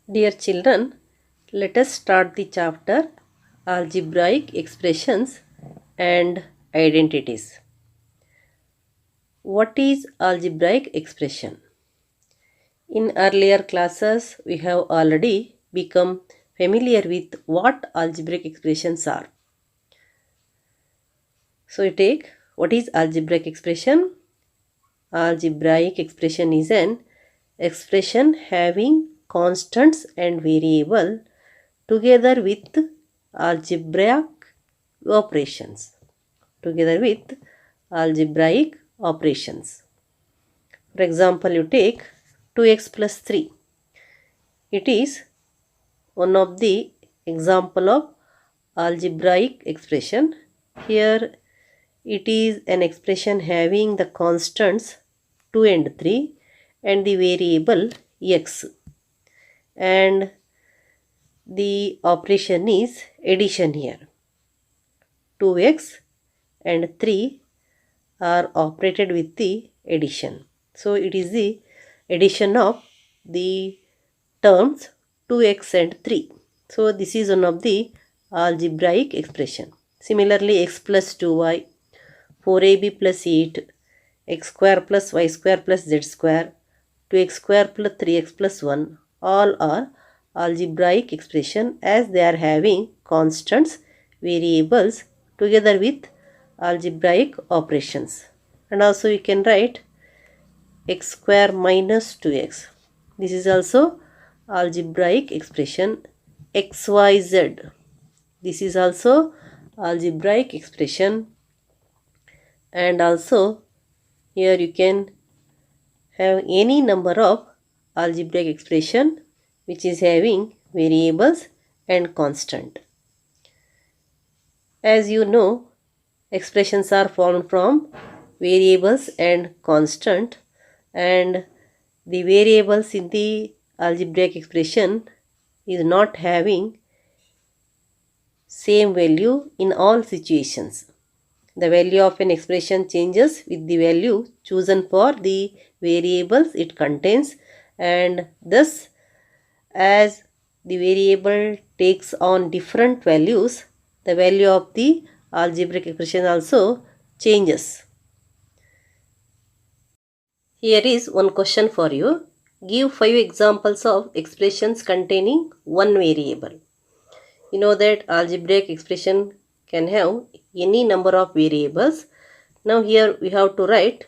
Dear children, let us start the chapter Algebraic Expressions and Identities. What is algebraic expression? In earlier classes, we have already become familiar with what algebraic expressions are. So you take what is algebraic expression? Algebraic expression is an expression having constants and variable together with algebraic operations. Together with algebraic operations. For example, you take 2x plus 3. It is one of the example of algebraic expression. Here it is an expression having the constants 2 and 3 and the variable x, and the operation is addition here. 2x and 3 are operated with the addition. So it is the addition of the terms 2x and 3. So this is one of the algebraic expression. Similarly, x plus 2y, 4ab plus 8, x square plus y square plus z square, 2x square plus 3x plus 1, all are algebraic expression as they are having constants, variables together with algebraic operations. And also you can write x square minus 2x. This is also algebraic expression. xyz. This is also algebraic expression. And also here you can have any number of algebraic expression which is having variables and constant. As you know, expressions are formed from variables and constant, and the variables in the algebraic expression is not having same value in all situations. The value of an expression changes with the value chosen for the variables it contains, and thus as the variable takes on different values, the value of the algebraic expression also changes. Here is one question for you. Give 5 examples of expressions containing one variable. You know that algebraic expression can have any number of variables. Now here we have to write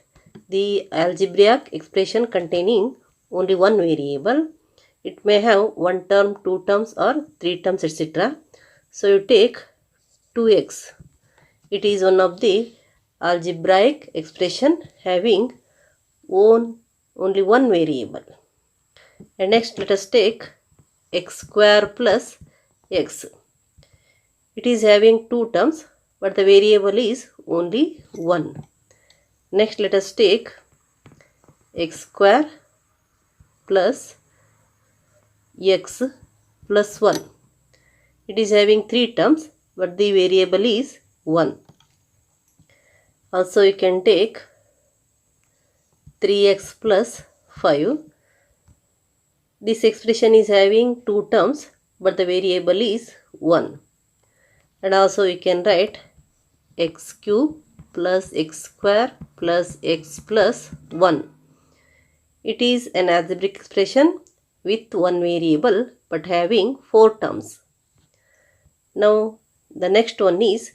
the algebraic expression containing only one variable. It may have one term, two terms or three terms, etc. So you take 2x. It is one of the algebraic expression having only one variable. And next let us take x square plus x. It is having two terms but the variable is only 1. Next let us take x square plus x plus 1. It is having 3 terms but the variable is 1. Also you can take 3x plus 5. This expression is having 2 terms but the variable is 1. And also you can write x cube plus x square plus x plus 1. It is an algebraic expression with one variable but having 4 terms. Now the next one is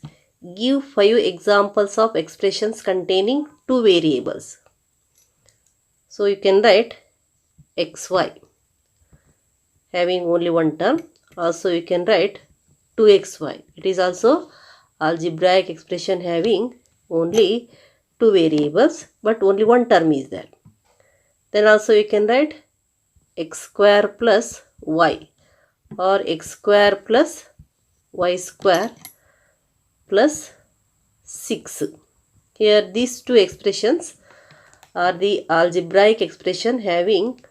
give 5 examples of expressions containing two variables. So you can write xy having only one term. Also you can write 2xy. It is also algebraic expression having only two variables but only one term is there. Then also you can write x square plus y or x square plus y square plus 6. Here these two expressions are the algebraic expression having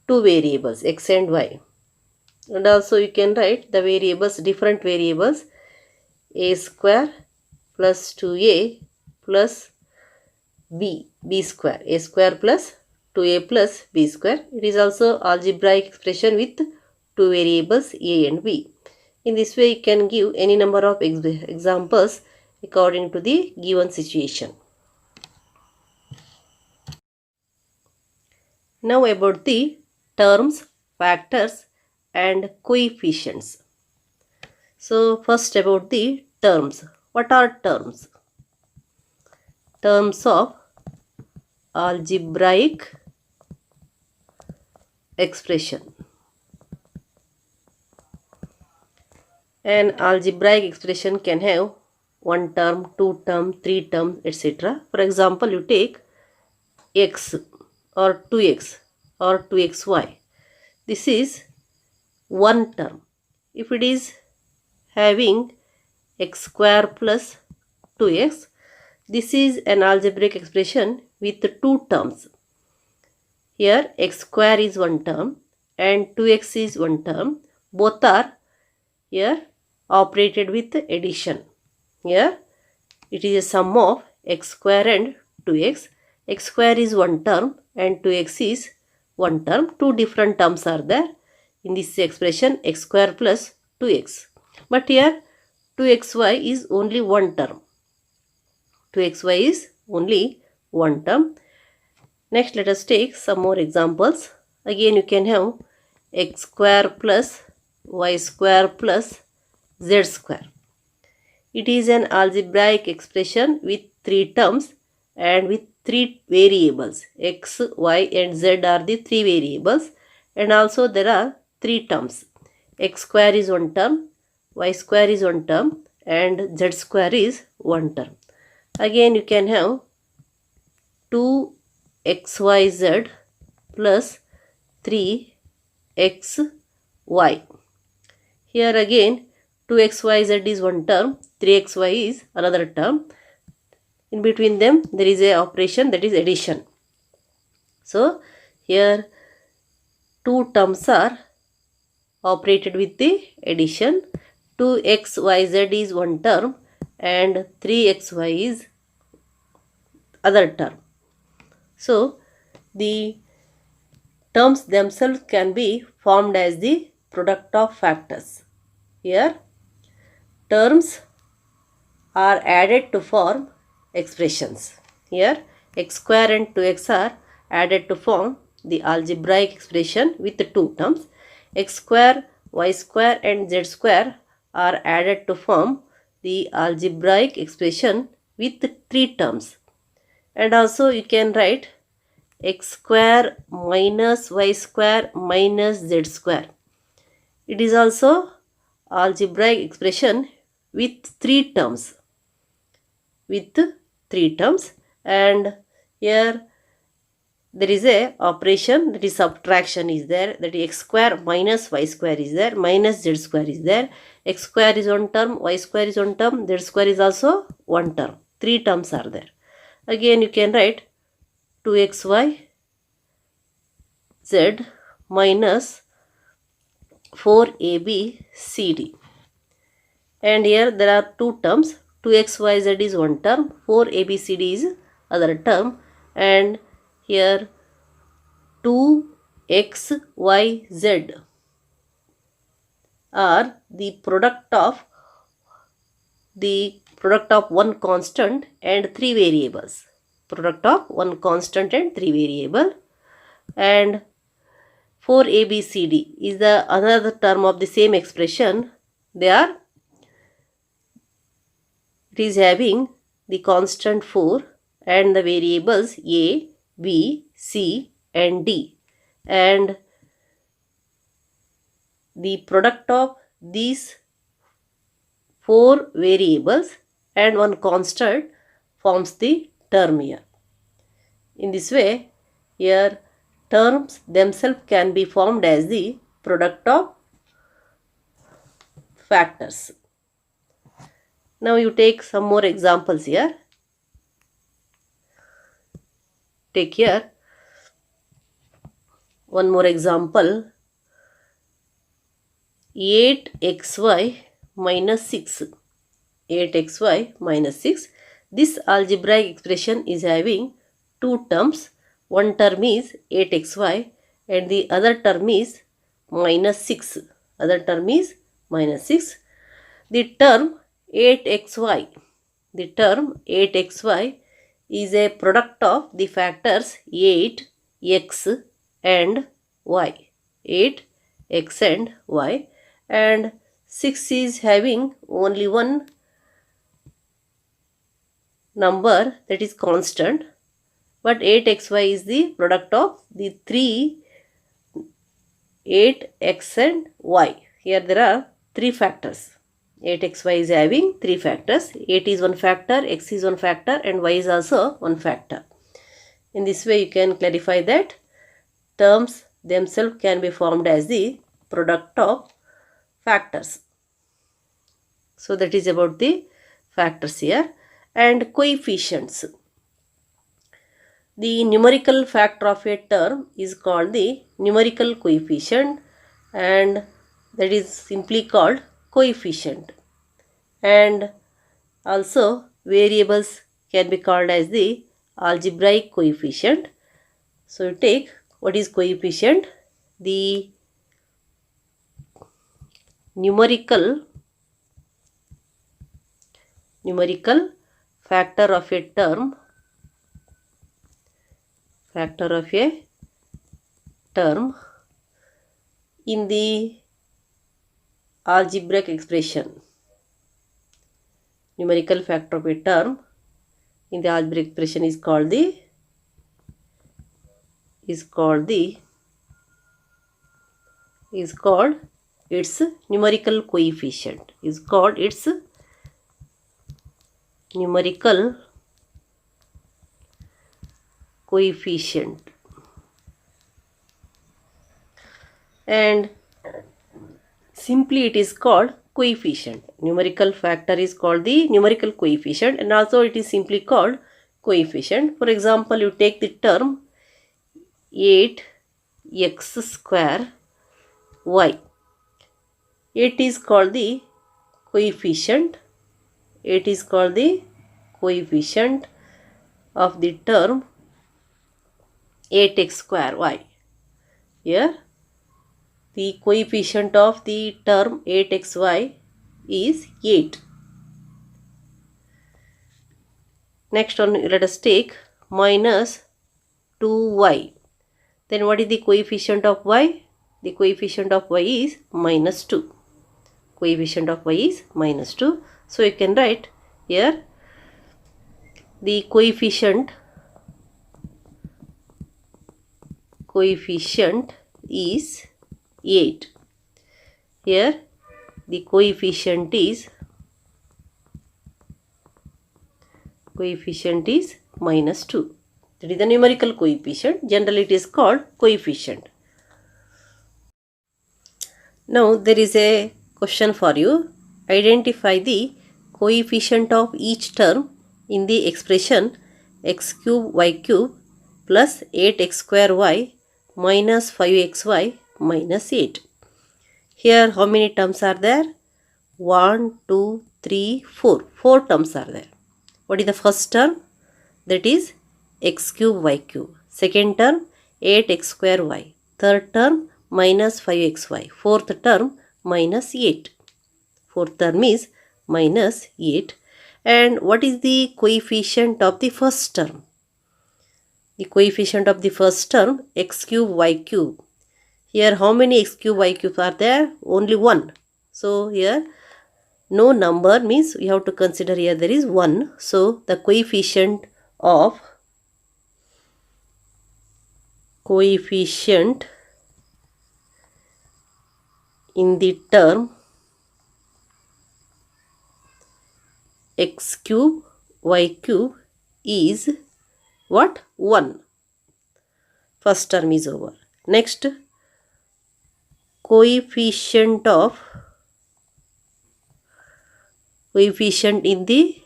two variables x and y. And also you can write the variables, different variables, a square plus 2a plus b square, a square plus 2a plus b square. It is also algebraic expression with two variables a and b. In this way, you can give any number of examples according to the given situation. Now about the terms, factors and coefficients. So first about the terms. What are terms? Terms of algebraic expression. An algebraic expression can have one term, two term, three terms, etc. For example, you take x or 2x or 2xy. This is one term. If it is having x square plus 2x, this is an algebraic expression with two terms. Here x square is one term and 2x is one term. Both are here operated with addition. Here it is a sum of x square and 2x. X square is one term and 2x is one term. Two different terms are there in this expression, x square plus 2x. But here 2xy is only one term. 2xy is only one term. Next, let us take some more examples. Again, you can have x square plus y square plus z square. It is an algebraic expression with three terms and with three variables. X, y and z are the three variables, and also there are three terms. X square is one term, y square is one term and z square is one term. Again, you can have 2xyz plus 3xy. Here again 2xyz is one term, 3xy is another term. In between them there is a operation, that is addition. So here two terms are operated with the addition. 2xyz is one term and 3xy is other term. So the terms themselves can be formed as the product of factors. Here terms are added to form expressions. Here x square and 2x are added to form the algebraic expression with the two terms. X square, y square and z square are added to form the algebraic expression with three terms. And also you can write x square minus y square minus z square. It is also algebraic expression with three terms. And here there is a operation, that is subtraction is there, that is x square minus y square is there, minus z square is there. X square is one term, y square is one term, z square is also one term. Three terms are there. Again you can write 2xy z minus 4abcd. And here there are two terms, 2xyz is one term, 4abcd is other term, and here 2xyz are the product of one constant and three variables. Product of one constant and three variable. And 4abcd is the another term of the same expression. It is having the constant 4 and the variables a, b, c and d, and the product of these four variables and one constant forms the term here. In this way, here terms themselves can be formed as the product of factors. Now you take some more examples here. Take here one more example. 8xy minus 6. 8xy minus 6. This algebraic expression is having two terms. One term is 8xy and the other term is minus 6. Other term is minus 6. The term 8xy. The term 8xy is a product of the factors 8, x and y. 8, x and y, and 6 is having only one number, that is constant, but 8xy is the product of the 3, 8, x and y. Here there are 3 factors. 8xy is having 3 factors. 8 is one factor, x is one factor and y is also one factor. In this way you can clarify that terms themselves can be formed as the product of factors. So that is about the factors here. And coefficients. The numerical factor of a term is called the numerical coefficient, and that is simply called coefficient. And also variables can be called as the algebraic coefficient. So you take what is coefficient? The numerical factor of a term in the algebraic expression. Numerical factor of a term in the algebraic expression is called its numerical coefficient. Is called its numerical coefficient. And simply it is called coefficient. Numerical factor is called the numerical coefficient, and also it is simply called coefficient. For example, you take the term 8x square y. 8 is called the coefficient. 8 is called the coefficient of the term 8x square y. Here the coefficient of the term 8xy is 8. Next one, let us take minus 2y. Then what is the coefficient of y? The coefficient of y is minus 2. Coefficient of y is minus 2. So you can write here the coefficient is 8. Here the coefficient is minus 2. That is the numerical coefficient. Generally it is called coefficient. Now there is a question for you. Identify the coefficient of each term in the expression x cube y cube plus 8x square y minus 5xy minus 8. Here how many terms are there? 1, 2, 3, 4. 4 terms are there. What is the first term? That is x cube y cube. Second term 8x square y. Third term minus 5xy. Fourth term minus 8. Fourth term is minus 8. And what is the coefficient of the first term? The coefficient of the first term x cube y cube. Here how many x cube y cubes are there? Only 1. So here no number means we have to consider here there is 1. So the coefficient in the term x cube y cube is what? 1. First term is over. Next, coefficient in the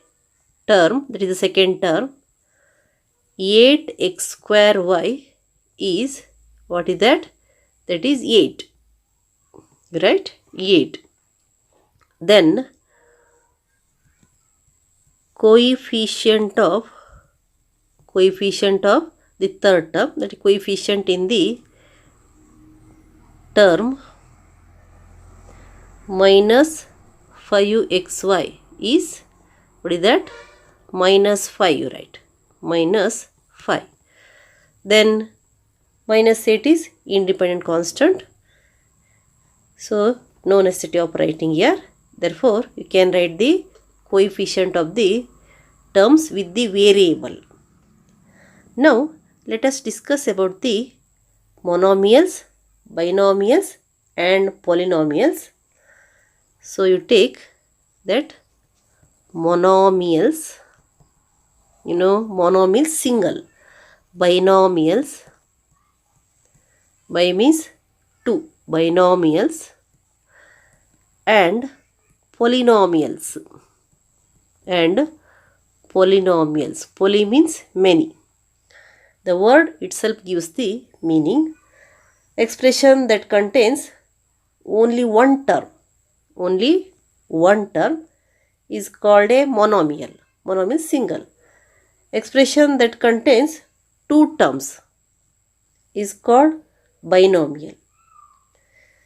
term, that is the second term, 8x square y is, what is that? That is 8. Right? 8. Then coefficient of the third term, that is coefficient in the term minus 5xy is, what is that? Minus 5, you write. Minus 5. Then minus 8 is independent constant. So no necessity of writing here. Therefore, you can write the coefficient of the terms with the variable. Now, let us discuss about the monomials, binomials and polynomials. So, you take that monomials, monomials single, binomials, by means 2, binomials and polynomials. Poly means many. The word itself gives the meaning. Expression that contains only one term is called a monomial. Monomial single. Expression that contains two terms is called binomial.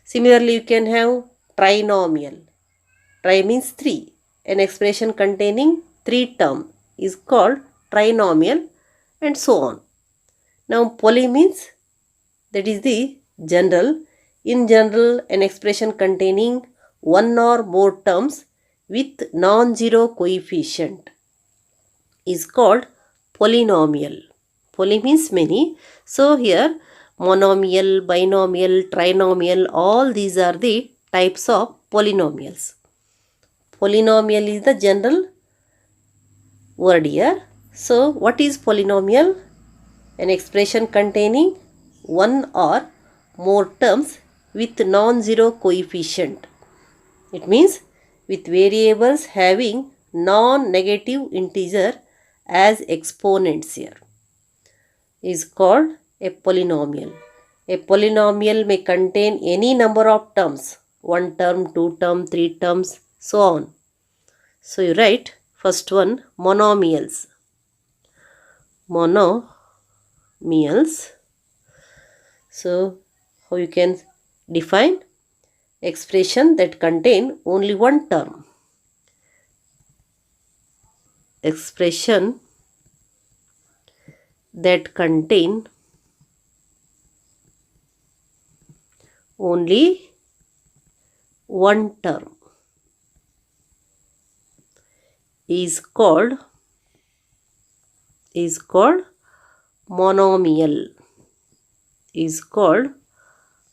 Similarly, you can have trinomial. Tri means 3. An expression containing 3 terms is called trinomial, and so on. Now, poly means, that is the general. In general, an expression containing one or more terms with non-zero coefficient is called polynomial. Poly means many. So, here monomial, binomial, trinomial, all these are the types of polynomials. Polynomial is the general word here. So, what is polynomial? An expression containing one or more terms with non-zero coefficient. It means with variables having non-negative integer as exponents here is called a polynomial. A polynomial may contain any number of terms, 1 term, 2 term, 3 terms, so on. So you write first one, monomials. Monomials. So how you can define? Expression that contain only one term. Expression that contain only one term is called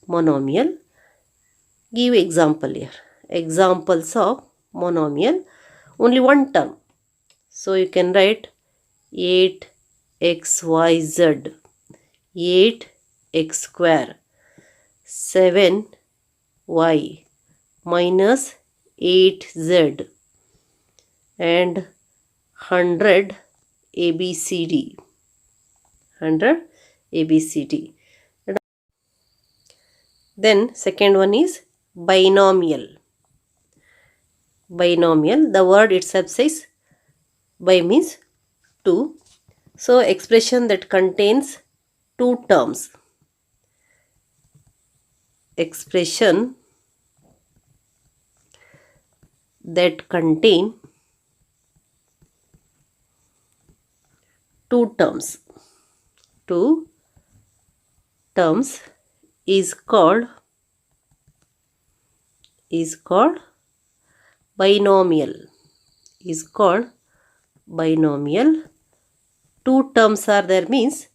monomial. Give example here. Examples of monomial, only one term. So you can write 8xyz, 8x square, 7y minus 8z, and 100 ABCD. 100 ABCD. Then second one is binomial. Binomial, the word itself says by means 2. So expression that contains two terms. Expression that contain two terms. Two terms is called binomial. Binomial. Two terms are there means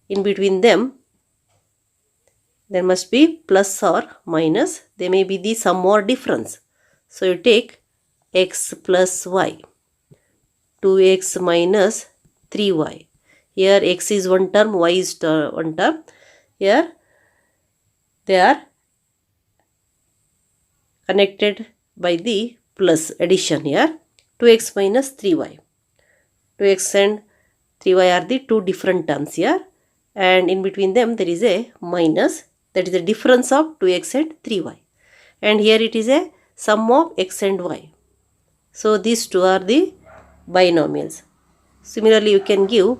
in between them there must be plus or minus. There may be the sum or difference. So you take x plus y, 2x minus 3y. Here x is one term, y is one term. Here they are connected by the plus addition here. 2x minus 3y. 2x and 3y are the two different terms here, and in between them there is a minus, that is the difference of 2x and 3y, and here it is a sum of x and y. So these two are the binomials. Similarly, you can give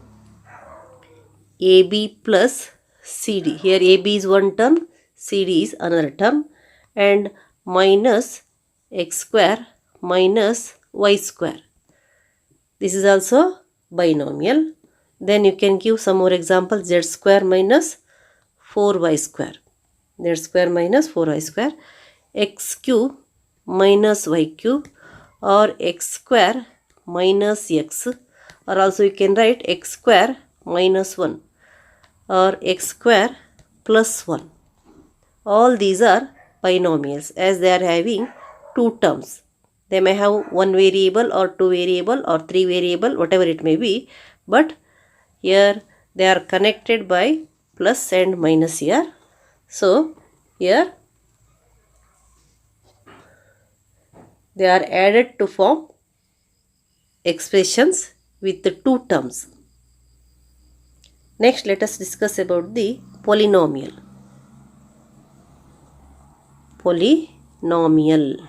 AB plus CD. Here AB is one term, CD is another term, and minus x square minus y square. This is also binomial. Then you can give some more examples. Z square minus 4y square. Z square minus 4y square. X cube minus y cube, or x square minus x, or also you can write x square minus 1 or x square plus 1. All these are binomials as they are having two terms. They may have one variable or two variable or three variable, whatever it may be, but here they are connected by plus and minus here. So here they are added to form expressions with the two terms. Next, let us discuss about the polynomial. Polynomial.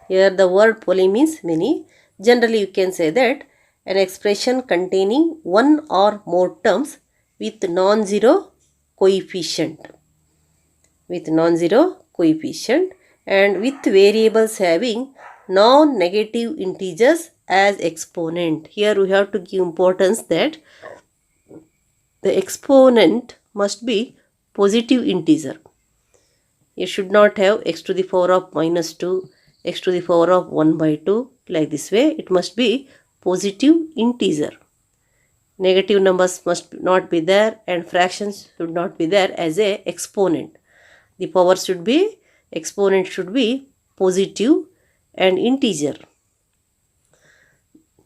Here the word poly means many. Generally you can say that an expression containing one or more terms with non-zero coefficient. With non-zero coefficient and with variables having non-negative integers as exponent. Here we have to give importance that the exponent must be positive integer. You should not have x to the power of minus 2, x to the power of 1 by 2, like this way. It must be positive integer. Negative numbers must not be there and fractions should not be there as a exponent. The power should be, exponent should be positive and integer.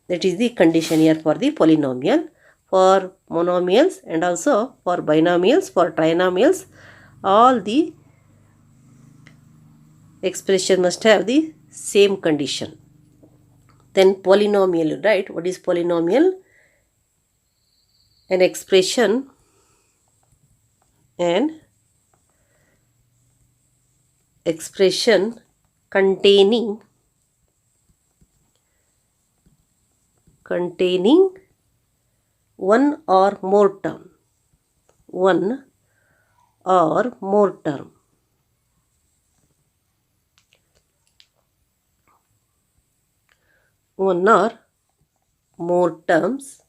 That is the condition here for the polynomial. For monomials and also for binomials, for trinomials, all the expression must have the same condition. Then polynomial, right? What is polynomial? An expression containing one or more term. One or more term. One or more terms.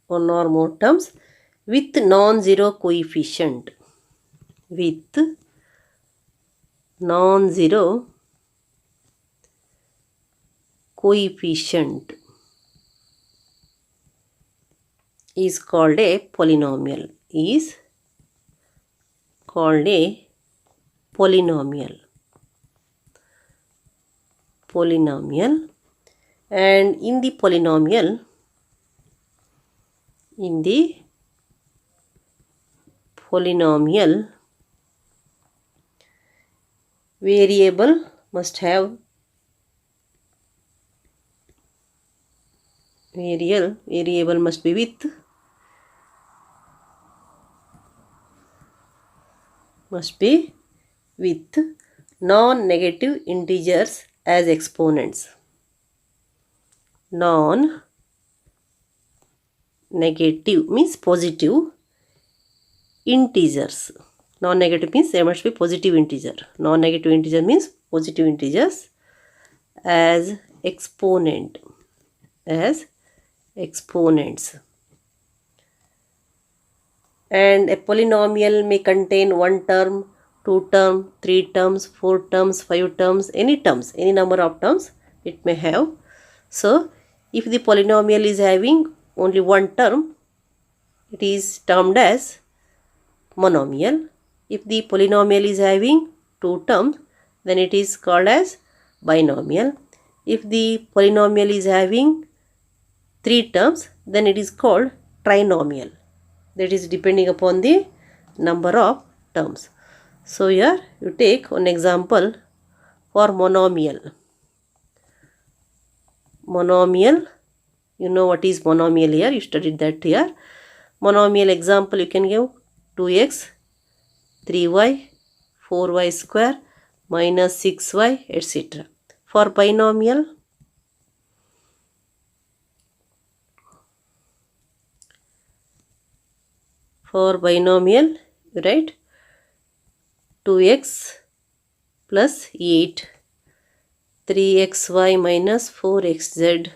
One or more terms with non-zero coefficient. With non-zero coefficient is called a polynomial. Is called a polynomial. Polynomial. And in the polynomial, variable must have variable must be with non-negative integers as exponents. Non-negative means positive integers. Non-negative means there must be positive integer. Non-negative integer means positive integers as exponent. As exponents. And a polynomial may contain one term, two terms, three terms, four terms, five terms, any number of terms it may have. So if the polynomial is having only one term, it is termed as monomial. If the polynomial is having two terms, then it is called as binomial. If the polynomial is having three terms, then it is called trinomial. That is depending upon the number of terms. So here you take one example for monomial. Monomial, you know what is monomial here, you studied that here. Monomial example you can give 2x, 3y, 4y square, minus 6y, etc. For binomial, you write 2x plus 8, 3xy minus 4xz,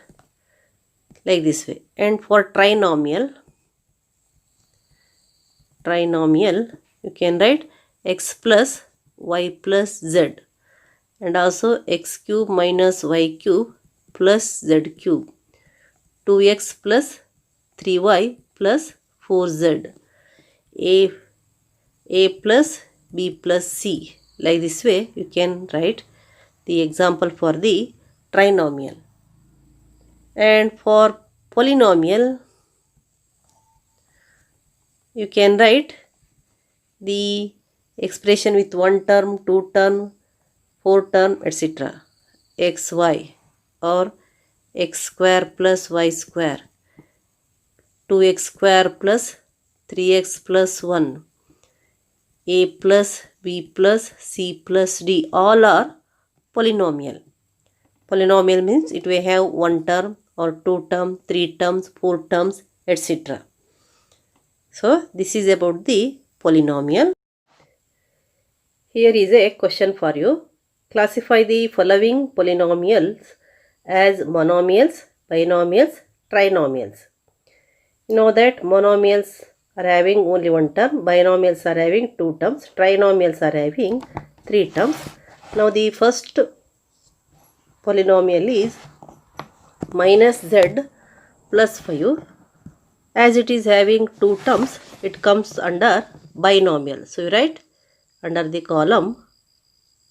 like this way. And for trinomial, you can write x plus y plus z, and also x cube minus y cube plus z cube, 2x plus 3y plus 4z, a plus b plus c. Like this way you can write the example for the trinomial. And for polynomial, you can write the expression with one term, two term, four term, etc. xy or x square plus y square, 2x square plus 3x plus 1, a plus b plus c plus d, all are polynomial. Polynomial means it may have one term or two term, three terms, four terms, etc. So this is about the polynomial. Here is a question for you. Classify the following polynomials as monomials, binomials, trinomials. You know that monomials are having only one term, binomials are having two terms, trinomials are having three terms. Now the first polynomial is minus z plus 5. As it is having two terms, it comes under binomial. So you write under the column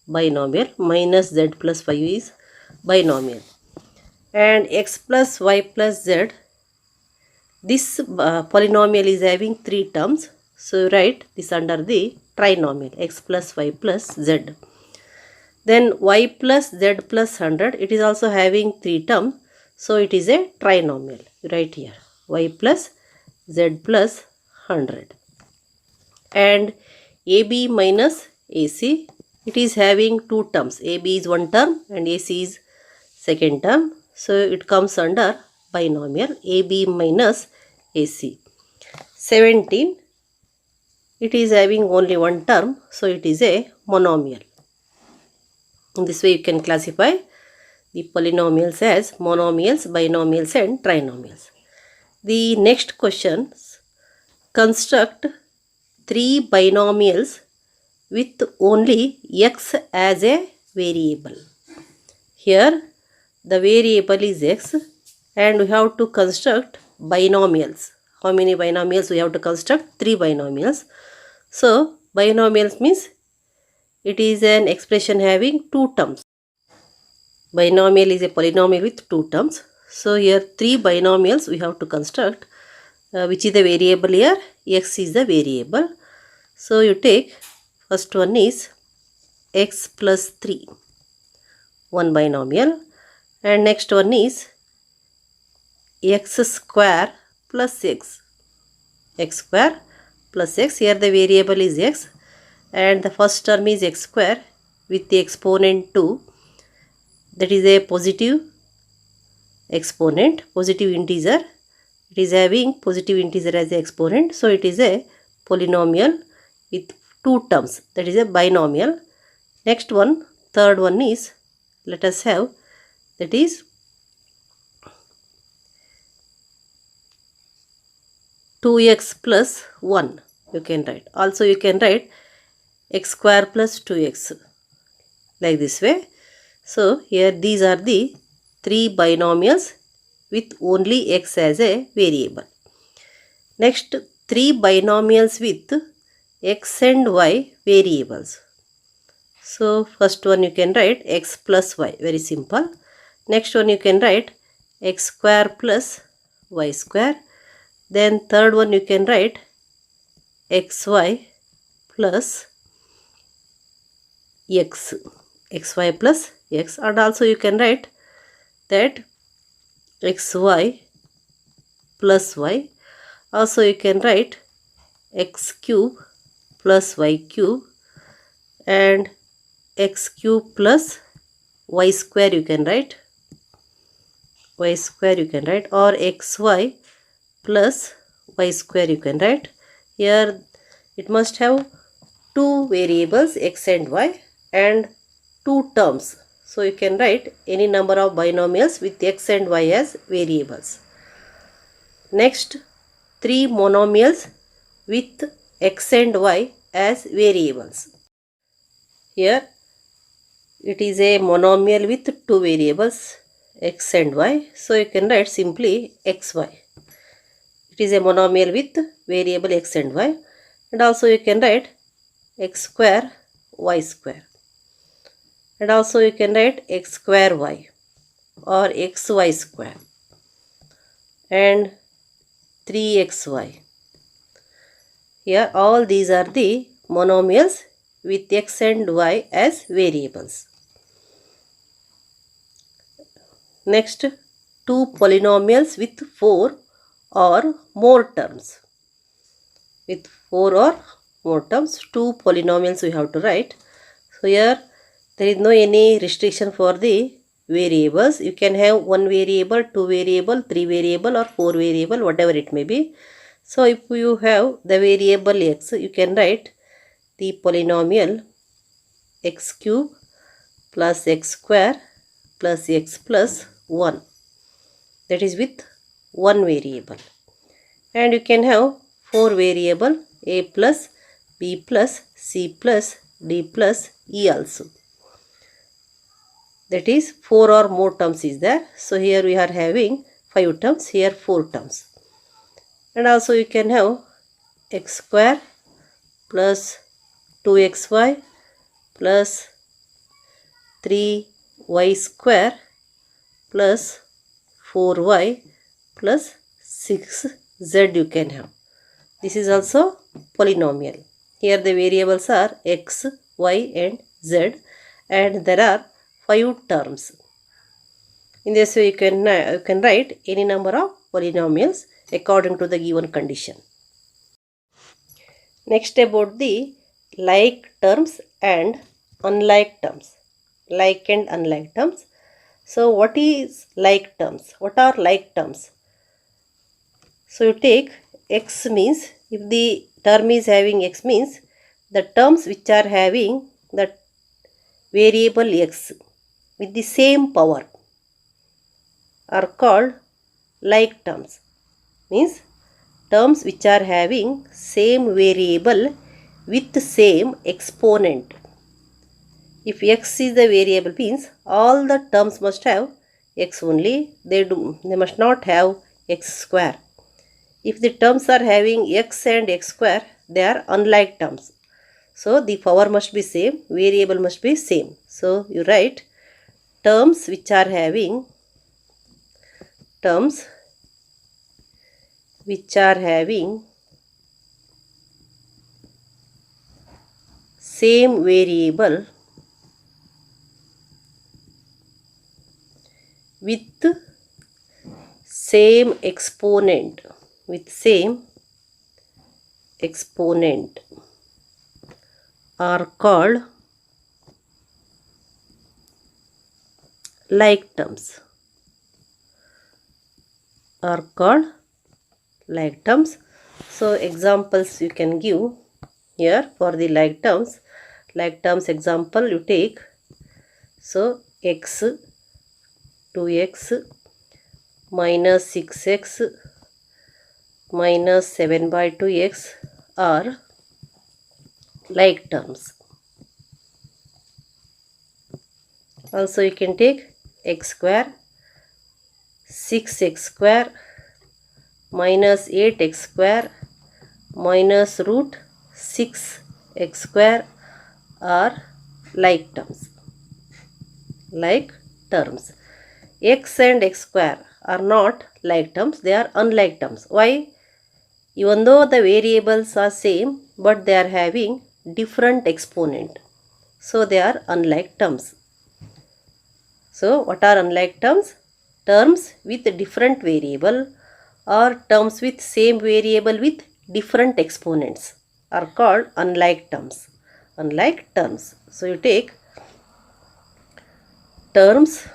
binomial, minus z plus 5 is binomial. And x plus y plus z, this polynomial is having three terms. So you write this under the trinomial, x plus y plus z. Then y plus z plus 100, it is also having three terms. So it is a trinomial. You write here y plus z plus 100. And AB minus AC, it is having two terms. AB is one term and AC is second term. So it comes under binomial, AB minus AC. 17, it is having only one term. So it is a monomial. In this way you can classify the polynomials as monomials, binomials and trinomials. The next questions: construct three binomials with only x as a variable. Here the variable is x and we have to construct binomials. How many binomials we have to construct? Three binomials. So binomials means it is an expression having two terms. Binomial is a polynomial with two terms. So here three binomials we have to construct. Which is the variable here? X is the variable. So you take first one is x plus 3, one binomial, and next one is x square plus x, x square plus x. Here the variable is x and the first term is x square with the exponent 2, that is a positive exponent, positive integer. It is having positive integer as the exponent, so it is a polynomial with two terms, that is a binomial. Next one, third one is, let us have, that is 2x plus 1 you can write. Also you can write x square plus 2x, like this way. So here these are the three binomials with only x as a variable. Next, three binomials with x and y variables. So first one you can write x plus y, very simple. Next one you can write x square plus y square. Then third one you can write xy plus x, xy plus x, and also you can write that xy plus y. Also you can write x cube plus y cube and x cube plus y square you can write, y square you can write, or xy plus y square you can write. Here it must have two variables x and y, and two terms. So you can write any number of binomials with x and y as variables. Next, 3 monomials with x and y as variables. Here it is a monomial with two variables x and y. So you can write simply xy. It is a monomial with variable x and y. And also you can write x square y square. And also you can write x square y or xy square and 3xy. Here all these are the monomials with x and y as variables. Next, 2 polynomials with 4 or more terms. With 4 or more terms, 2 polynomials we have to write. So here there is no any restriction for the variables. You can have 1 variable, 2 variable, 3 variable or 4 variable, whatever it may be. So if you have the variable x, you can write the polynomial x cube plus x square plus x plus 1. That is with 1 variable. And you can have 4 variable a plus b plus c plus d plus e also. That is 4 or more terms is there. So here we are having 5 terms, here 4 terms. And also you can have x square plus 2xy plus 3y square plus 4y plus 6z you can have. This is also polynomial. Here the variables are x, y and z and there are 5 terms. In this way you can write any number of polynomials according to the given condition. Next, about the like terms and unlike terms. Like and unlike terms. So what is like terms? What are like terms? So you take x means, if the term is having x means, the terms which are having the variable x with the same power are called like terms. Means terms which are having same variable with same exponent. If x is the variable means all the terms must have x only. They must not have x square. If the terms are having x and x square, they are unlike terms. So the power must be same, variable must be same. So you write terms which are having same variable with same exponent are called like terms. So examples you can give here for the like terms. Like terms example you take. So x, 2x minus 6x minus 7 by 2x are like terms. Also you can take x square, 6x square minus 8x square minus root 6x square are like terms. X and x square are not like terms, they are unlike terms. Why? Even though the variables are same, but they are having different exponent. So they are unlike terms. So what are unlike terms? Terms with different variable or terms with same variable with different exponents are called unlike terms. So you take terms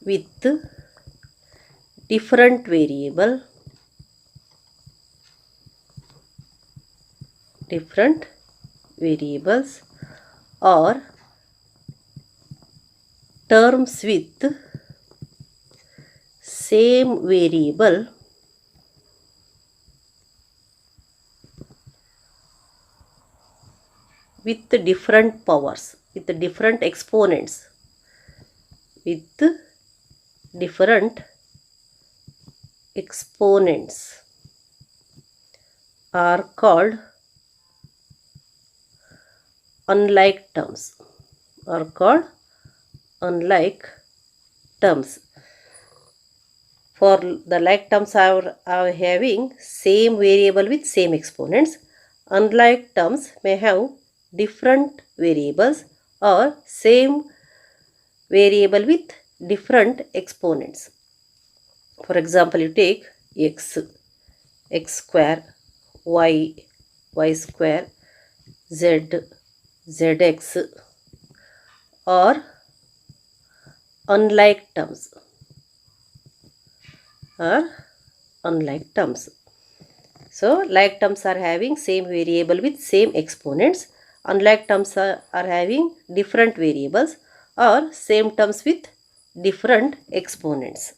with different variable, different variables or terms with same variable with different powers, with different exponents, with different exponents are called unlike terms, are called unlike terms. For the like terms are having same variable with same exponents. Unlike terms may have different variables or same variable with different exponents. For example, you take x, x square, y, y square, z, zx or unlike terms, or unlike terms. So, like terms are having same variable with same exponents. Unlike terms are having different variables or same terms with different exponents.